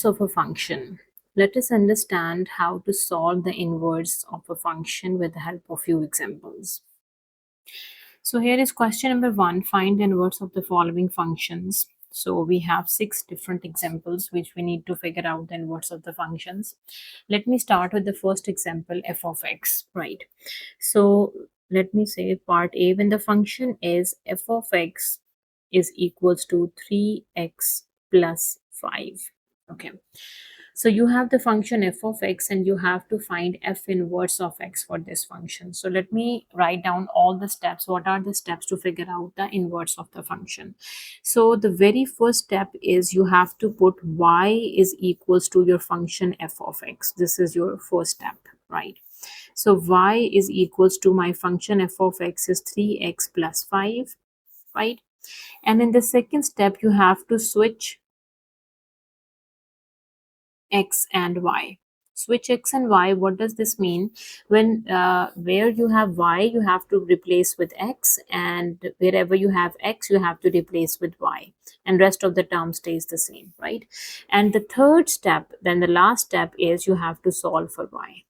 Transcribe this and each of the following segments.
of a function. Let us understand how to solve the inverse of a function with the help of few examples. So here is question number 1. Find the inverse of the following functions. So we have 6 different examples which we need to figure out the inverse of the functions. Let me start with the first example, f of x, right? So let me say part A, when the function is f of x is equals to 3x plus 5. Okay. So you have the function f of x and you have to find f inverse of x for this function. So let me write down all the steps. What are the steps to figure out the inverse of the function? So the very first step is you have to put y is equals to your function f of x. This is your first step, right? So y is equals to my function f of x is 3x plus 5, right? And in the second step, you have to switch x and y. Switch x and y, what does this mean? When where you have y, you have to replace with x, and wherever you have x, you have to replace with y, and rest of the term stays the same, right? And the third step, then the last step, is you have to solve for y,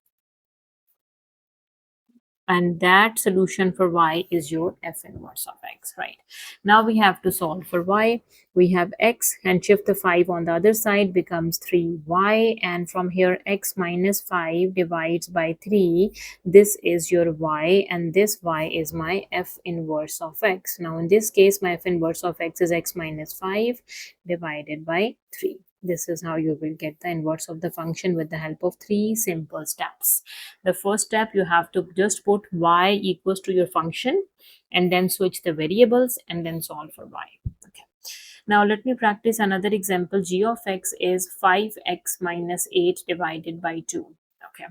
and that solution for y is your f inverse of x, right? Now we have to solve for y. We have x and shift the 5 on the other side, becomes 3y, and from here x minus 5 divides by 3. This is your y, and this y is my f inverse of x. Now in this case, my f inverse of x is x minus 5 divided by 3. This is how you will get the inverse of the function with the help of 3 simple steps. The first step, you have to just put y equals to your function and then switch the variables and then solve for y. Okay. Now let me practice another example. G of x is 5x minus 8 divided by 2. Okay.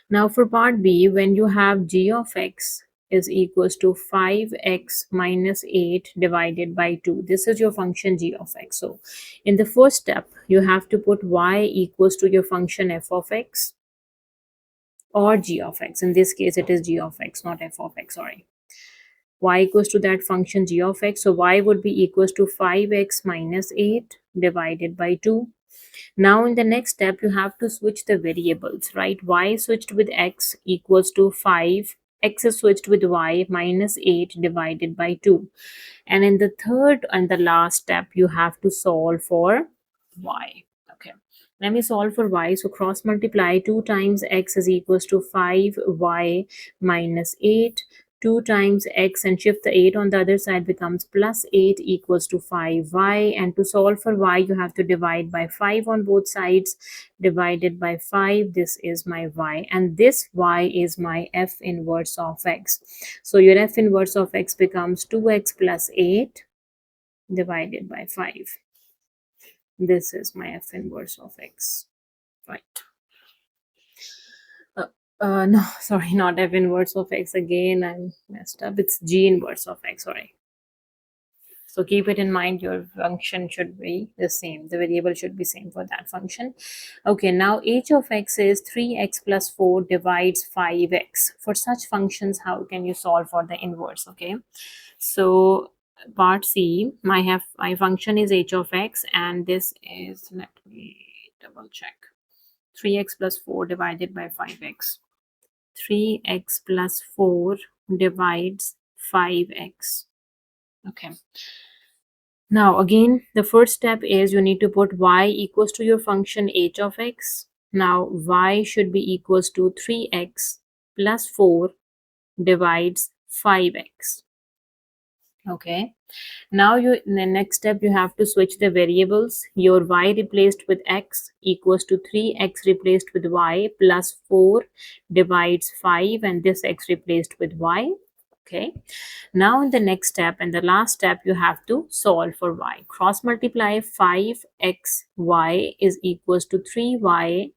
Now for part B, when you have g of x is equals to 5x minus 8 divided by 2. This is your function g of x. So in the first step, you have to put y equals to your function f of x or g of x. In this case, it is g of x, not f of x, sorry. Y equals to that function g of x. So y would be equals to 5x minus 8 divided by 2. Now in the next step, you have to switch the variables, right? Y switched with x equals to 5. X is switched with y minus 8 divided by 2. And in the third and the last step, you have to solve for y. Okay. Let me solve for y. So cross multiply 2 times x is equals to 5y minus 8. 2 times x and shift the 8 on the other side becomes plus 8 equals to 5y. And to solve for y, you have to divide by 5 on both sides. Divided by 5, this is my y. And this y is my f inverse of x. So your f inverse of x becomes 2x plus 8 divided by 5. This is my f inverse of x, right? No, sorry, not f inverse of x. Again, I'm messed up. It's g inverse of x, sorry. So keep it in mind, your function should be the same. The variable should be same for that function. Okay, now h of x is 3x plus 4 divides 5x. For such functions, how can you solve for the inverse? Okay, so part C, my function is h of x, and this is, let me double check, 3x plus 4 divided by 5x. 3x plus 4 divides 5x. Okay. Now again, the first step is you need to put y equals to your function h of x. Now y should be equals to 3x plus 4 divides 5x. Okay. Now in the next step, you have to switch the variables. Your y replaced with x equals to 3x replaced with y plus 4 divides 5, and this x replaced with y. Okay. Now in the next step and the last step, you have to solve for y. Cross multiply 5xy is equals to 3y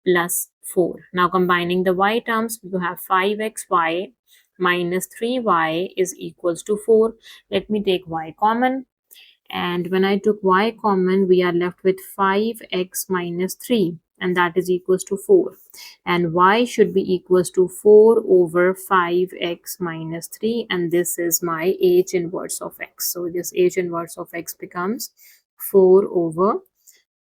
plus 4. Now combining the y terms, you have 5xy minus 3y is equals to 4. Let me take y common. And when I took y common, we are left with 5x minus 3, and that is equals to 4. And y should be equals to 4 over 5x minus 3, and this is my h inverse of x. So this h inverse of x becomes 4 over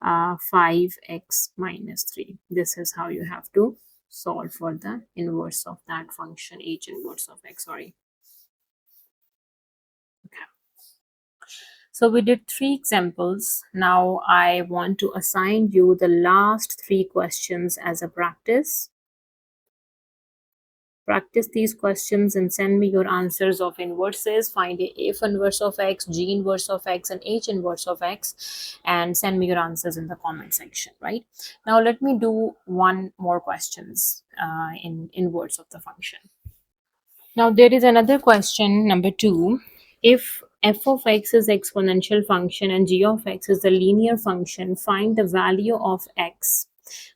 5x minus 3. This is how you have to solve for the inverse of that function, h inverse of x. Sorry. Okay. So we did 3 examples. Now I want to assign you the last 3 questions as a practice. Practice these questions and send me your answers of inverses. Find a f inverse of x, g inverse of x, and h inverse of x, and send me your answers in the comment section, right? Now let me do one more questions in inverse of the function. Now there is another question, number 2. If f of x is exponential function and g of x is the linear function, find the value of x.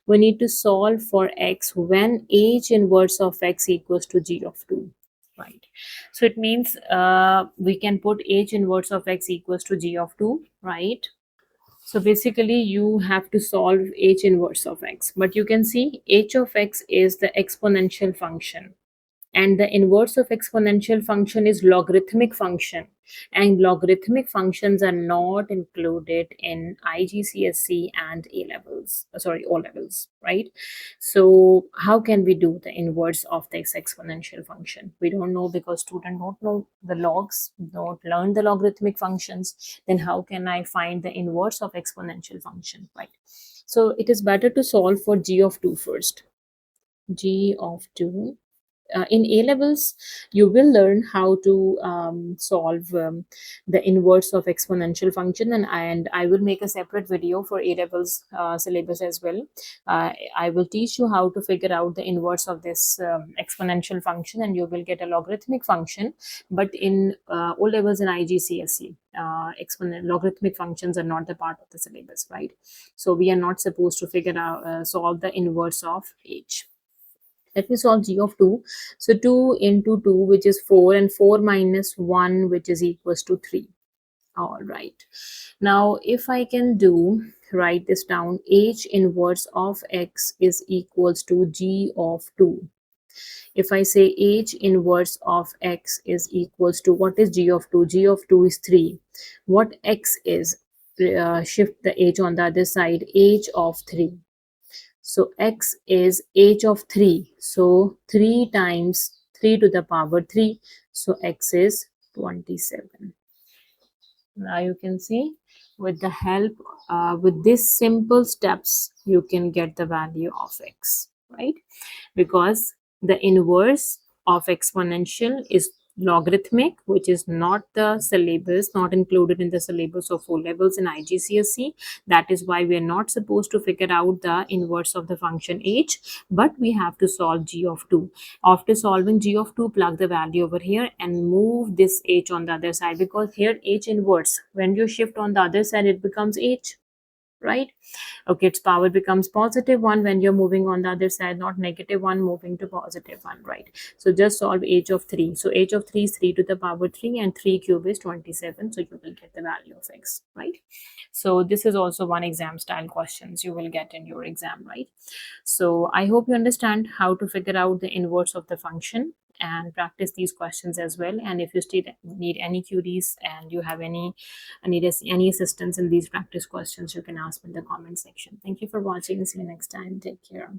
We need to solve for x when h inverse of x equals to g of 2, right? So it means we can put h inverse of x equals to g of 2, right? So basically you have to solve h inverse of x, but you can see h of x is the exponential function, and the inverse of exponential function is logarithmic function, and logarithmic functions are not included in IGCSE and A levels, sorry, O levels, right? So how can we do the inverse of this exponential function? We don't know, because students don't know the logs, don't learn the logarithmic functions. Then how can I find the inverse of exponential function, right? So it is better to solve for g of 2 first. G of 2. In A levels, you will learn how to solve the inverse of exponential function, and I will make a separate video for A levels syllabus as well. I will teach you how to figure out the inverse of this exponential function, and you will get a logarithmic function. But in O levels and IGCSE, logarithmic functions are not the part of the syllabus, right? So we are not supposed to figure out solve the inverse of h. Let me solve g of 2. So 2 into 2, which is 4, and 4 minus 1, which is equals to 3. All right. Now, if I can write this down, h inverse of x is equals to g of 2. If I say h inverse of x is equals to, what is g of 2? G of 2 is 3. What x is? Shift the h on the other side, h of 3. So x is h of 3. So 3 times 3 to the power 3. So x is 27. Now you can see, with the help, with these simple steps, you can get the value of x, right? Because the inverse of exponential is logarithmic, which is not the syllabus, not included in the syllabus of O levels in IGCSE. That is why we are not supposed to figure out the inverse of the function h, but we have to solve g of 2. After solving g of 2, plug the value over here and move this h on the other side, because here h inverse, when you shift on the other side, it becomes h, right? Okay, its power becomes positive 1 when you're moving on the other side, not negative 1 moving to positive 1, right? So just solve h of 3. So h of 3 is 3 to the power 3, and 3 cube is 27. So you will get the value of x, right? So this is also one exam style questions you will get in your exam, right? So I hope you understand how to figure out the inverse of the function, and practice these questions as well. And if you still need any queries and you have any assistance in these practice questions, you can ask me in the comment section. Thank you for watching. See you next time. Take care.